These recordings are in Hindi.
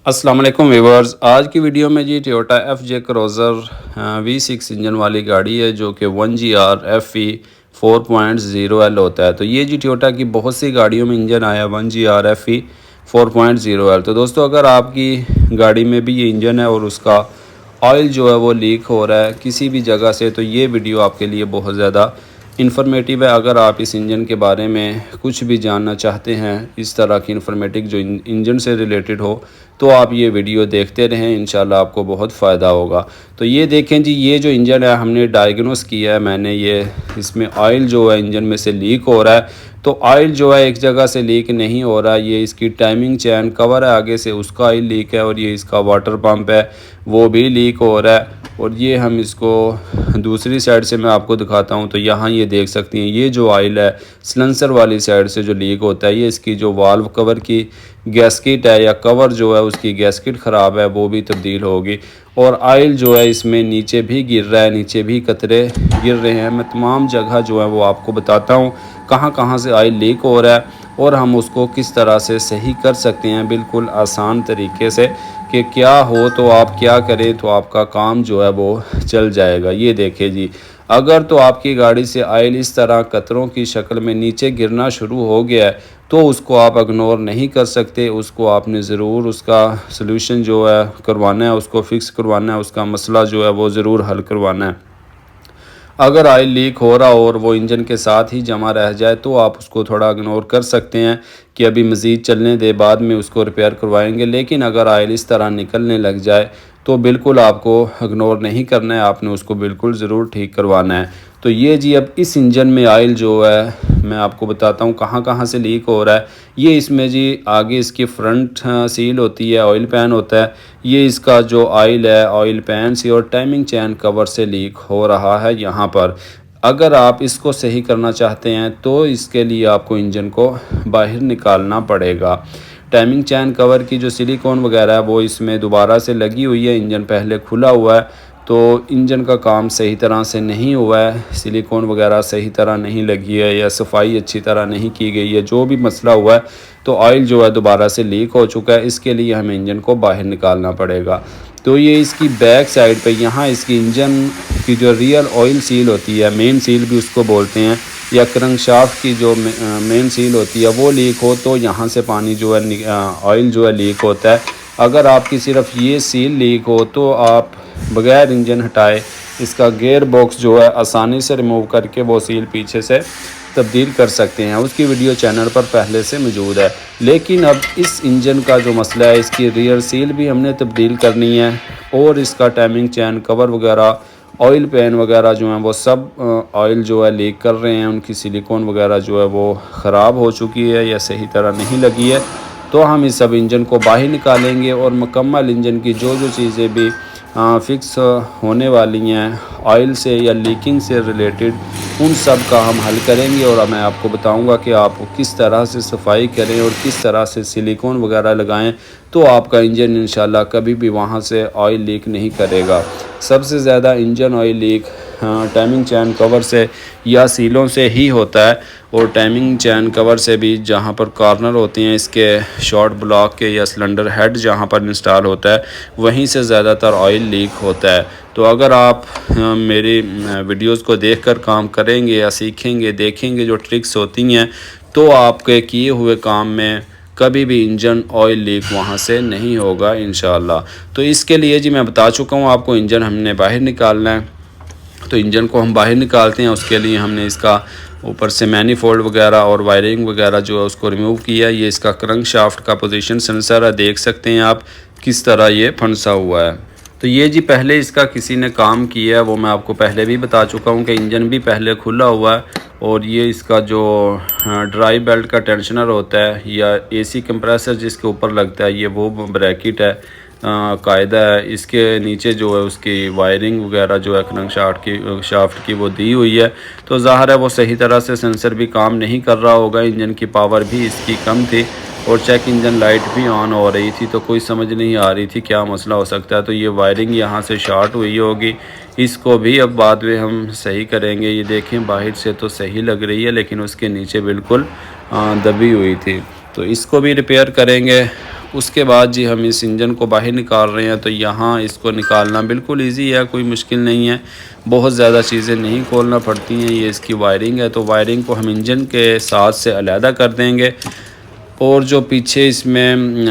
अस्सलाम वालेकुम व्यूअर्स। आज की वीडियो में जी टोयोटा FJ क्रॉज़र V6 इंजन वाली गाड़ी है जो कि 1GR FE 4.0L होता है। तो ये जी टोयोटा की बहुत सी गाड़ियों में इंजन आया 1GR FE 4.0L। तो दोस्तों अगर आपकी गाड़ी में भी ये इंजन है और उसका ऑयल जो है वो लीक हो रहा है किसी भी जगह से, तो ये वीडियो आपके लिए बहुत ज़्यादा इन्फॉर्मेटिव है। अगर आप इस इंजन के बारे में कुछ भी जानना चाहते हैं, इस तरह की इन्फॉर्मेटिव जो इंजन से रिलेटेड हो, तो आप ये वीडियो देखते रहें, इंशाल्लाह आपको बहुत फ़ायदा होगा। तो ये देखें जी, ये जो इंजन है हमने डायग्नोस किया है मैंने, ये इसमें ऑयल जो है इंजन में से लीक हो रहा है। तो ऑयल जो है एक जगह से लीक नहीं हो रहा, ये इसकी टाइमिंग चैन कवर है आगे से, उसका ऑयल लीक है, और ये इसका वाटर पंप है वो भी लीक हो रहा है। और ये हम इसको दूसरी साइड से मैं आपको दिखाता हूँ। तो यहाँ ये देख सकती हैं, ये जो ऑयल है सिलेंसर वाली साइड से जो लीक होता है, ये इसकी जो वाल्व कवर की गैस्किट है या कवर जो है उसकी गैस्किट ख़राब है, वो भी तब्दील होगी। और ऑयल जो है इसमें नीचे भी गिर रहा है, नीचे भी कतरे गिर रहे हैं। मैं तमाम जगह जो है वो आपको बताता हूँ कहाँ कहाँ से ऑयल लीक हो रहा है और हम उसको किस तरह से सही कर सकते हैं बिल्कुल आसान तरीके से, कि क्या हो तो आप क्या करें तो आपका काम जो है वो चल जाएगा। ये देखिए जी, अगर तो आपकी गाड़ी से ऑयल इस तरह कतरों की शक्ल में नीचे गिरना शुरू हो गया है तो उसको आप इग्नोर नहीं कर सकते, उसको आपने ज़रूर उसका सलूशन जो है करवाना है, उसको फिक्स करवाना है, उसका मसला जो है वो ज़रूर हल करवाना है। अगर ऑयल लीक हो रहा हो और वो इंजन के साथ ही जमा रह जाए तो आप उसको थोड़ा इग्नोर कर सकते हैं कि अभी मज़ीद चलने दे, बाद में उसको रिपेयर करवाएंगे। लेकिन अगर ऑयल इस तरह निकलने लग जाए तो बिल्कुल आपको इग्नोर नहीं करना है, आपने उसको बिल्कुल ज़रूर ठीक करवाना है। तो ये जी, अब इस इंजन में ऑयल जो है मैं आपको बताता हूँ कहाँ कहाँ से लीक हो रहा है। ये इसमें जी आगे इसकी फ्रंट सील होती है, ऑयल पैन होता है, ये इसका जो ऑयल है ऑयल पैन से और टाइमिंग चैन कवर से लीक हो रहा है यहाँ पर। अगर आप इसको सही करना चाहते हैं तो इसके लिए आपको इंजन को बाहर निकालना पड़ेगा। टाइमिंग चैन कवर की जो सिलिकॉन वगैरह है वो इसमें दोबारा से लगी हुई है, इंजन पहले खुला हुआ है तो इंजन का काम सही तरह से नहीं हुआ है, सिलिकॉन वगैरह सही तरह नहीं लगी है या सफाई अच्छी तरह नहीं की गई है, जो भी मसला हुआ है तो ऑयल जो है दोबारा से लीक हो चुका है। इसके लिए हमें इंजन को बाहर निकालना पड़ेगा। तो ये इसकी बैक साइड पे यहाँ इसकी इंजन की जो रियल ऑयल सील होती है, मेन सील भी उसको बोलते हैं, या क्रैंकशाफ्ट की जो मेन सील होती है वो लीक हो तो यहाँ से पानी जो है ऑयल जो है लीक होता है। अगर आपकी सिर्फ ये सील लीक हो तो आप बगैर इंजन हटाए इसका गियर बॉक्स जो है आसानी से रिमूव करके वो सील पीछे से तब्दील कर सकते हैं। उसकी वीडियो चैनल पर पहले से मौजूद है। लेकिन अब इस इंजन का जो मसला है, इसकी रियर सील भी हमने तब्दील करनी है और इसका टाइमिंग चैन कवर वगैरह, ऑयल पैन वगैरह जो हैं वो सब ऑयल जो है लीक कर रहे हैं, उनकी सिलिकॉन वगैरह जो है वो ख़राब हो चुकी है या सही तरह नहीं लगी है। तो हम इस सब इंजन को बाहर निकालेंगे और मुकम्मल इंजन की जो जो चीज़ें भी फिक्स होने वाली हैं ऑयल से या लीकिंग से रिलेटेड, उन सब का हम हल करेंगे और मैं आपको बताऊंगा कि आप किस तरह से सफाई करें और किस तरह से सिलिकॉन वगैरह लगाएं तो आपका इंजन इंशाल्लाह कभी भी वहां से ऑयल लीक नहीं करेगा। सबसे ज़्यादा इंजन ऑयल लीक टाइमिंग चैन कवर से या सीलों से ही होता है, और टाइमिंग चैन कवर से भी जहां पर कॉर्नर होते हैं इसके शॉर्ट ब्लॉक के या सिलेंडर हेड जहां पर इंस्टॉल होता है वहीं से ज़्यादातर ऑयल लीक होता है। तो अगर आप मेरी वीडियोस को देखकर काम करेंगे या सीखेंगे, देखेंगे जो ट्रिक्स होती हैं, तो आपके किए हुए काम में कभी भी इंजन ऑयल लीक वहाँ से नहीं होगा इंशाल्लाह। तो इसके लिए जी मैं बता चुका हूँ आपको, इंजन हमने बाहर निकालना है। तो इंजन को हम बाहर निकालते हैं, उसके लिए हमने इसका ऊपर से मैनीफोल्ड वगैरह और वायरिंग वगैरह जो है उसको रिमूव किया। ये इसका क्रैंकशाफ्ट का पोजीशन सेंसर है, देख सकते हैं आप किस तरह ये फंसा हुआ है। तो ये जी पहले इसका किसी ने काम किया है, वो मैं आपको पहले भी बता चुका हूँ कि इंजन भी पहले खुला हुआ है। और ये इसका जो ड्राई बेल्ट का टेंशनर होता है या AC कंप्रेसर जिसके ऊपर लगता है, ये वो ब्रैकेट है कायदा है। इसके नीचे जो है उसकी वायरिंग वगैरह जो है क्रैंकशाफ्ट की वो दी हुई है। तो ज़ाहिर है वो सही तरह से सेंसर भी काम नहीं कर रहा होगा, इंजन की पावर भी इसकी कम थी और चेक इंजन लाइट भी ऑन हो रही थी, तो कोई समझ नहीं आ रही थी क्या मसला हो सकता है। तो ये वायरिंग यहाँ से शॉर्ट हुई होगी, इसको भी अब बाद में हम सही करेंगे। ये देखें बाहर से तो सही लग रही है लेकिन उसके नीचे बिल्कुल दबी हुई थी, तो इसको भी रिपेयर करेंगे उसके बाद जी हम इस इंजन को बाहर निकाल रहे हैं। तो यहाँ इसको निकालना बिल्कुल इजी है, कोई मुश्किल नहीं है, बहुत ज़्यादा चीज़ें नहीं खोलना पड़ती हैं। ये इसकी वायरिंग है, तो वायरिंग को हम इंजन के साथ से अलहदा कर देंगे और जो पीछे इसमें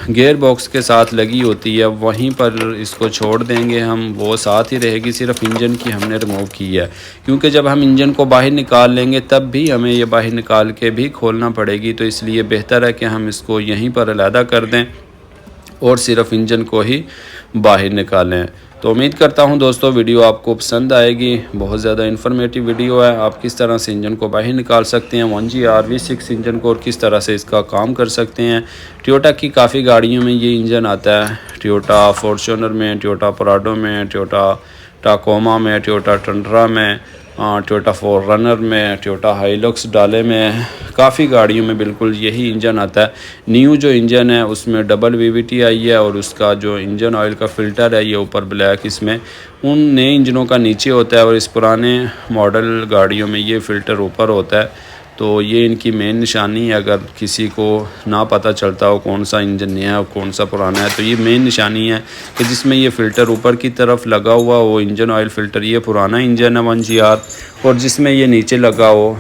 गियर बॉक्स के साथ लगी होती है वहीं पर इसको छोड़ देंगे हम, वो साथ ही रहेगी, सिर्फ इंजन की हमने रिमूव की है। क्योंकि जब हम इंजन को बाहर निकाल लेंगे तब भी हमें ये बाहर निकाल के भी खोलना पड़ेगी, तो इसलिए बेहतर है कि हम इसको यहीं पर अलहदा कर दें और सिर्फ इंजन को ही बाहर निकालें। तो उम्मीद करता हूं दोस्तों वीडियो आपको पसंद आएगी, बहुत ज़्यादा इन्फॉर्मेटिव वीडियो है। आप किस तरह से इंजन को बाहर निकाल सकते हैं 1GR V6 इंजन को और किस तरह से इसका काम कर सकते हैं। टोयोटा की काफ़ी गाड़ियों में ये इंजन आता है, टोयोटा फॉर्च्यूनर में, टोयोटा प्राडो में, टोयोटा टाकोमा में, टोयोटा टंड्रा में, टोयोटा फोररनर में, टोयोटा हाइलक्स डाले में, काफ़ी गाड़ियों में बिल्कुल यही इंजन आता है। न्यू जो इंजन है उसमें डबल VVT आई है और उसका जो इंजन ऑयल का फ़िल्टर है ये ऊपर ब्लैक, इसमें उन नए इंजनों का नीचे होता है और इस पुराने मॉडल गाड़ियों में ये फ़िल्टर ऊपर होता है। तो ये इनकी मेन निशानी है, अगर किसी को ना पता चलता हो कौन सा इंजन नया है कौन सा पुराना है, तो ये मेन निशानी है कि जिसमें ये फ़िल्टर ऊपर की तरफ लगा हुआ वो इंजन ऑयल फ़िल्टर ये पुराना इंजन है 1GR, और जिसमें ये नीचे लगा हो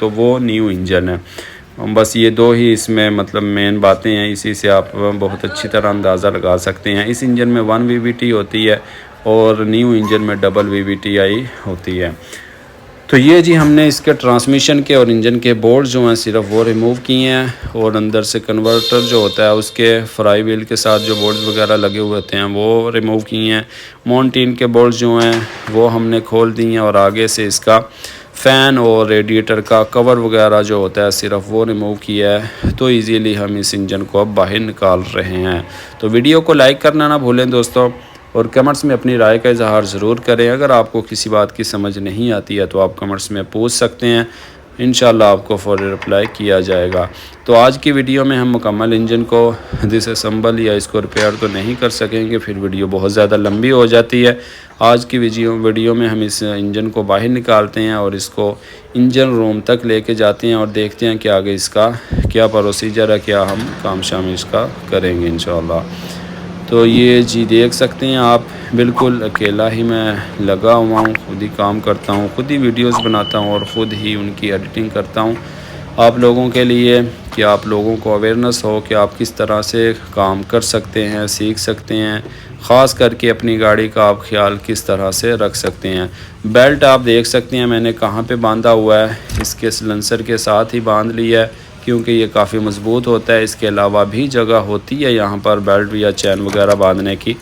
तो वो न्यू इंजन है। बस ये दो ही इसमें मतलब मेन बातें हैं, इसी से आप बहुत अच्छी तरह अंदाज़ा लगा सकते हैं। इस इंजन में 1 VVT होती है और न्यू इंजन में डबल VVT आई होती है। तो ये जी हमने इसके ट्रांसमिशन के और इंजन के बोल्ट जो हैं सिर्फ वो रिमूव किए हैं और अंदर से कन्वर्टर जो होता है उसके फ्राई व्हील के साथ जो बोल्ट वगैरह लगे हुए होते हैं वो रिमूव किए हैं। माउंटेन के बोल्ट जो हैं वो हमने खोल दिए हैं और आगे से इसका फ़ैन और रेडिएटर का कवर वगैरह जो होता है सिर्फ वो रिमूव किया है। तो इजीली हम इस इंजन को अब बाहर निकाल रहे हैं। तो वीडियो को लाइक करना ना भूलें दोस्तों और कमेंट्स में अपनी राय का इजहार ज़रूर करें। अगर आपको किसी बात की समझ नहीं आती है तो आप कमेंट्स में पूछ सकते हैं, इंशाल्लाह आपको फ़ौरी रिप्लाई किया जाएगा। तो आज की वीडियो में हम मुकम्मल इंजन को डिसअसेंबल या इसको रिपेयर तो नहीं कर सकेंगे, फिर वीडियो बहुत ज़्यादा लंबी हो जाती है। आज की वीडियो में हम इस इंजन को बाहर निकालते हैं और इसको इंजन रूम तक लेके जाते हैं और देखते हैं कि आगे इसका क्या प्रोसीजर है, क्या हम काम शाम इसका करेंगे इंशाल्लाह। तो ये जी देख सकते हैं आप, बिल्कुल अकेला ही मैं लगा हुआ हूँ, खुद ही काम करता हूँ, खुद ही वीडियोस बनाता हूँ और ख़ुद ही उनकी एडिटिंग करता हूँ आप लोगों के लिए, कि आप लोगों को अवेयरनेस हो कि आप किस तरह से काम कर सकते हैं, सीख सकते हैं, ख़ास करके अपनी गाड़ी का आप ख्याल किस तरह से रख सकते हैं। बेल्ट आप देख सकते हैं मैंने कहाँ पे बांधा हुआ है, इसके सिलेंसर के साथ ही बांध लिया है क्योंकि ये काफ़ी मज़बूत होता है। इसके अलावा भी जगह होती है यहाँ पर बेल्ट या चैन वगैरह बांधने की,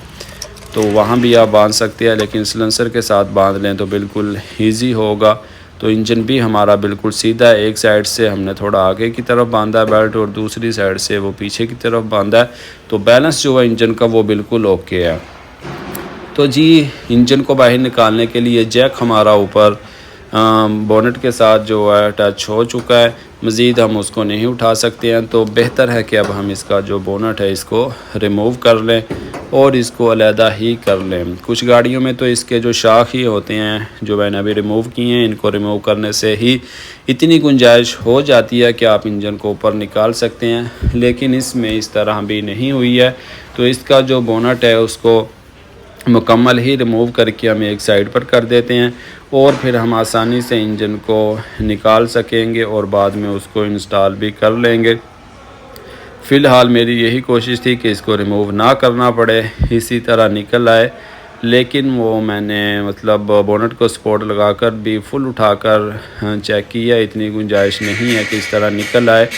तो वहाँ भी आप बांध सकते हैं, लेकिन सिलेंसर के साथ बांध लें तो बिल्कुल ईजी होगा। तो इंजन भी हमारा बिल्कुल सीधा है, एक साइड से हमने थोड़ा आगे की तरफ बांधा है बेल्ट और दूसरी साइड से वो पीछे की तरफ बांधा है, तो बैलेंस जो है इंजन का वो बिल्कुल ओके है। तो जी इंजन को बाहर निकालने के लिए जैक हमारा ऊपर बोनेट के साथ जो है टच हो चुका है, मज़ीद हम उसको नहीं उठा सकते हैं। तो बेहतर है कि अब हम इसका जो बोनेट है इसको रिमूव कर लें और इसको अलहदा ही कर लें। कुछ गाड़ियों में तो इसके जो शाख ही होते हैं जो मैंने अभी रिमूव किए हैं, इनको रिमूव करने से ही इतनी गुंजाइश हो जाती है कि आप इंजन को ऊपर निकाल सकते हैं, लेकिन इसमें इस तरह भी नहीं हुई है। तो इसका जो बोनेट है उसको मुकम्मल ही रिमूव करके हम एक साइड पर कर देते हैं और फिर हम आसानी से इंजन को निकाल सकेंगे और बाद में उसको इंस्टॉल भी कर लेंगे। फ़िलहाल मेरी यही कोशिश थी कि इसको रिमूव ना करना पड़े, इसी तरह निकल आए, लेकिन वो मैंने मतलब बोनेट को सपोर्ट लगाकर भी फुल उठाकर चेक किया, इतनी गुंजाइश नहीं है कि इस तरह निकल आए,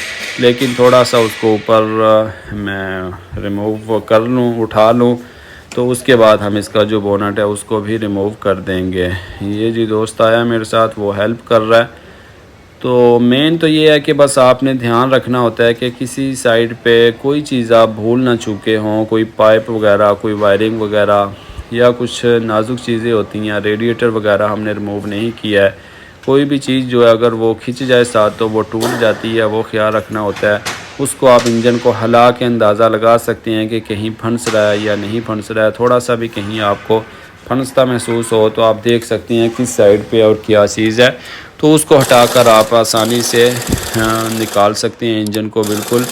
लेकिन थोड़ा सा उसको ऊपर मैं रिमूव कर लूँ, उठा लूँ, तो उसके बाद हम इसका जो बोनेट है उसको भी रिमूव कर देंगे। ये जी दोस्त आया मेरे साथ, वो हेल्प कर रहा है। तो मेन तो ये है कि बस आपने ध्यान रखना होता है कि किसी साइड पे कोई चीज़ आप भूल ना चुके हों, कोई पाइप वगैरह, कोई वायरिंग वगैरह या कुछ नाजुक चीज़ें होती हैं, रेडिएटर वगैरह हमने रिमूव नहीं किया है। कोई भी चीज़ जो है अगर वो खिंच जाए साथ तो वो टूट जाती है, वो ख्याल रखना होता है। उसको आप इंजन को हिला के अंदाज़ा लगा सकते हैं कि कहीं फंस रहा है या नहीं फंस रहा है। थोड़ा सा भी कहीं आपको फंसता महसूस हो तो आप देख सकते हैं किस साइड पे और क्या चीज़ है, तो उसको हटाकर आप आसानी से निकाल सकते हैं इंजन को बिल्कुल।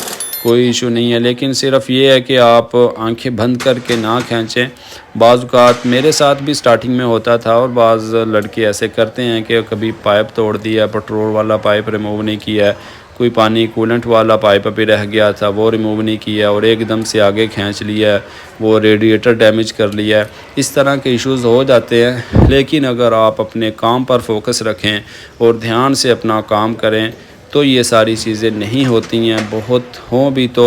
कोई इशू नहीं है। लेकिन सिर्फ ये है कि आप आंखें बंद करके ना खींचें। बाज़ औक़ात मेरे साथ भी स्टार्टिंग में होता था और बाज़ लड़के ऐसे करते हैं कि कभी पाइप तोड़ दिया, पेट्रोल वाला पाइप रिमूव नहीं किया है, कोई पानी कूलेंट वाला पाइप अभी रह गया था वो रिमूव नहीं किया और एकदम से आगे खींच लिया, वो रेडिएटर डैमेज कर लिया है। इस तरह के इश्यूज़ हो जाते हैं। लेकिन अगर आप अपने काम पर फोकस रखें और ध्यान से अपना काम करें तो ये सारी चीज़ें नहीं होती हैं। बहुत हों भी तो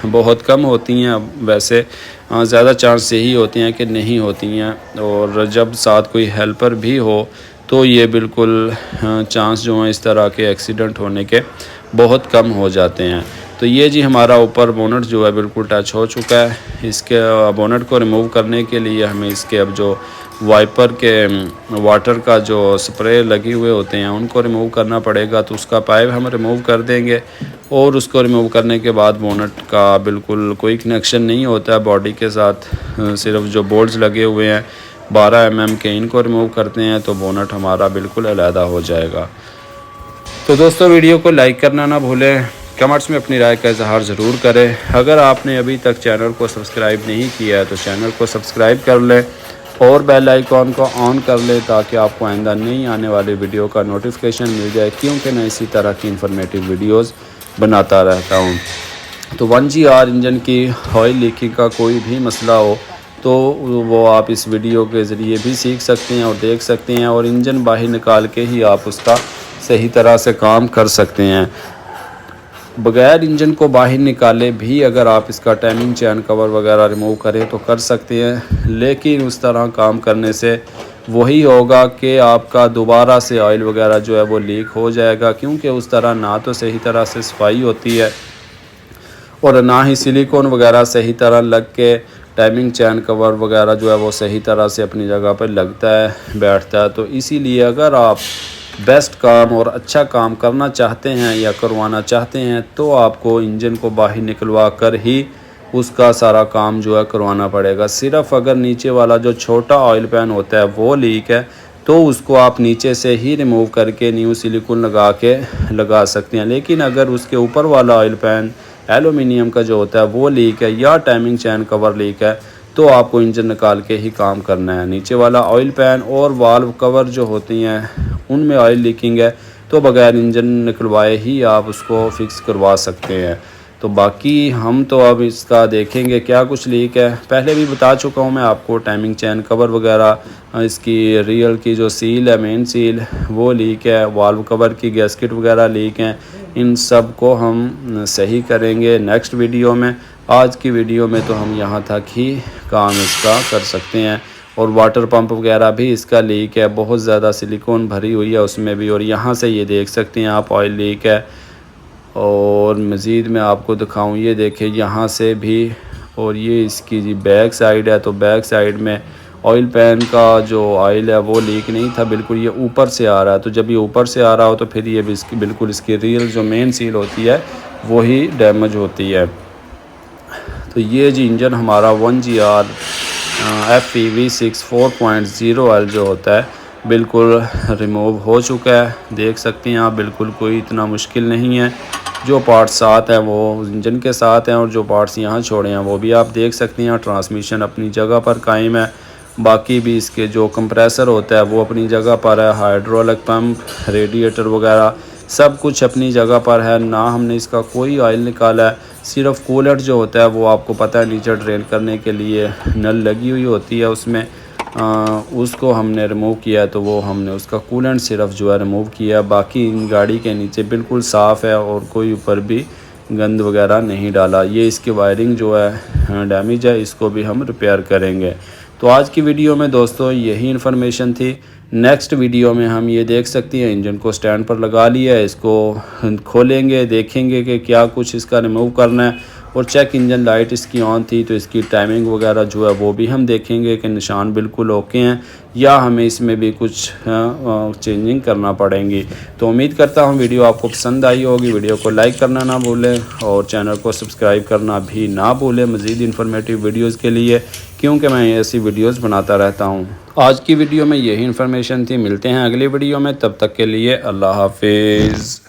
बहुत कम होती हैं। वैसे ज़्यादा चांस यही होते हैं कि नहीं होती हैं। और जब साथ कोई हेल्पर भी हो तो ये बिल्कुल चांस जो हैं इस तरह के एक्सीडेंट होने के बहुत कम हो जाते हैं। तो ये जी हमारा ऊपर बोनट जो है बिल्कुल टच हो चुका है। इसके बोनट को रिमूव करने के लिए हमें इसके अब जो वाइपर के वाटर का जो स्प्रे लगे हुए होते हैं उनको रिमूव करना पड़ेगा। तो उसका पाइप हम रिमूव कर देंगे और उसको रिमूव करने के बाद बोनट का बिल्कुल कोई कनेक्शन नहीं होता है बॉडी के साथ। सिर्फ जो बोल्ट्स लगे हुए हैं 12 mm के, इनको रिमूव करते हैं तो बोनट हमारा बिल्कुल अलहदा हो जाएगा। तो दोस्तों वीडियो को लाइक करना ना भूलें, कमेंट्स में अपनी राय का इजहार ज़रूर करें। अगर आपने अभी तक चैनल को सब्सक्राइब नहीं किया है तो चैनल को सब्सक्राइब कर लें और बेल आइकॉन को ऑन कर लें ताकि आपको आइंदा नई आने वाली वीडियो का नोटिफिकेशन मिल जाए, क्योंकि मैं इसी तरह की इन्फॉर्मेटिव वीडियोस बनाता रहता हूं। तो 1GR इंजन की ऑयल लीकिंग का कोई भी मसला हो तो वो आप इस वीडियो के ज़रिए भी सीख सकते हैं और देख सकते हैं और इंजन बाहर निकाल के ही आप उसका सही तरह से काम कर सकते हैं। बग़ैर इंजन को बाहर निकाले भी अगर आप इसका टाइमिंग चैन कवर वगैरह रिमूव करें तो कर सकते हैं। लेकिन उस तरह काम करने से वही होगा कि आपका दोबारा से ऑयल वगैरह जो है वो लीक हो जाएगा, क्योंकि उस तरह ना तो सही तरह से सफाई होती है और ना ही सिलिकॉन वगैरह सही तरह लग के टाइमिंग चैन कवर वगैरह जो है वो सही तरह से अपनी जगह पर लगता है, बैठता है। तो इसीलिए अगर आप बेस्ट काम और अच्छा काम करना चाहते हैं या करवाना चाहते हैं तो आपको इंजन को बाहर निकलवा कर ही उसका सारा काम जो है करवाना पड़ेगा। सिर्फ अगर नीचे वाला जो छोटा ऑयल पैन होता है वो लीक है तो उसको आप नीचे से ही रिमूव करके न्यू सिलिकॉन लगा सकते हैं। लेकिन अगर उसके ऊपर वाला ऑयल पैन एलुमिनियम का जो होता है वो लीक है या टाइमिंग चैन कवर लीक है तो आपको इंजन निकाल के ही काम करना है। नीचे वाला ऑयल पैन और वाल्व कवर जो होती हैं उनमें ऑयल लीकिंग है तो बगैर इंजन निकलवाए ही आप उसको फिक्स करवा सकते हैं। तो बाकी हम तो अब इसका देखेंगे क्या कुछ लीक है। पहले भी बता चुका हूँ मैं आपको, टाइमिंग चैन कवर वगैरह, इसकी रियल की जो सील है मेन सील वो लीक है, वाल्व कवर की गैस्केट वगैरह लीक हैं। इन सब को हम सही करेंगे नेक्स्ट वीडियो में। आज की वीडियो में तो हम यहाँ तक ही काम इसका कर सकते हैं। और वाटर पंप वगैरह भी इसका लीक है, बहुत ज़्यादा सिलिकॉन भरी हुई है उसमें भी। और यहाँ से ये देख सकते हैं आप ऑयल लीक है। और मज़ीद मैं आपको दिखाऊं, ये देखें यहाँ से भी। और ये इसकी जी बैक साइड है, तो बैक साइड में ऑयल पैन का जो ऑयल है वो लीक नहीं था, बिल्कुल ये ऊपर से आ रहा है। तो जब ये ऊपर से आ रहा हो तो फिर ये बिल्कुल इसकी रियल जो मेन सील होती है वही डैमेज होती है। तो ये जी इंजन हमारा 1GR FE V6 4.0L जो होता है बिल्कुल रिमूव हो चुका है। देख सकते हैं आप, बिल्कुल कोई इतना मुश्किल नहीं है। जो पार्ट्स साथ हैं वो इंजन के साथ हैं और जो पार्ट्स यहाँ छोड़े हैं वो भी आप देख सकते हैं। ट्रांसमिशन अपनी जगह पर कायम है, बाकी भी इसके जो कंप्रेसर होता है वो अपनी जगह पर है। हाइड्रोलिक पंप, रेडिएटर वगैरह सब कुछ अपनी जगह पर है। ना हमने इसका कोई ऑयल निकाला है, सिर्फ कूलेंट जो होता है वो आपको पता है नीचे ड्रेन करने के लिए नल लगी हुई होती है उसमें, उसको हमने रिमूव किया। तो वो हमने उसका कूलेंट सिर्फ जो है रिमूव किया। बाकी इन गाड़ी के नीचे बिल्कुल साफ़ है और कोई ऊपर भी गंद वगैरह नहीं डाला। ये इसकी वायरिंग जो है डैमेज है, इसको भी हम रिपेयर करेंगे। तो आज की वीडियो में दोस्तों यही इन्फॉर्मेशन थी। नेक्स्ट वीडियो में हम ये देख सकते हैं इंजन को स्टैंड पर लगा लिया है, इसको खोलेंगे, देखेंगे कि क्या कुछ इसका रिमूव करना है। और चेक इंजन लाइट इसकी ऑन थी तो इसकी टाइमिंग वगैरह जो है वो भी हम देखेंगे कि निशान बिल्कुल ओके हैं या हमें इसमें भी कुछ चेंजिंग करना पड़ेंगी। तो उम्मीद करता हूँ वीडियो आपको पसंद आई होगी। वीडियो को लाइक करना ना भूलें और चैनल को सब्सक्राइब करना भी ना भूलें मज़ीद इन्फॉर्मेटिव वीडियोज़ के लिए, क्योंकि मैं ऐसी वीडियोज़ बनाता रहता हूँ। आज की वीडियो में यही इन्फॉर्मेशन थी। मिलते हैं अगली वीडियो में, तब तक के लिए अल्लाह हाफिज़।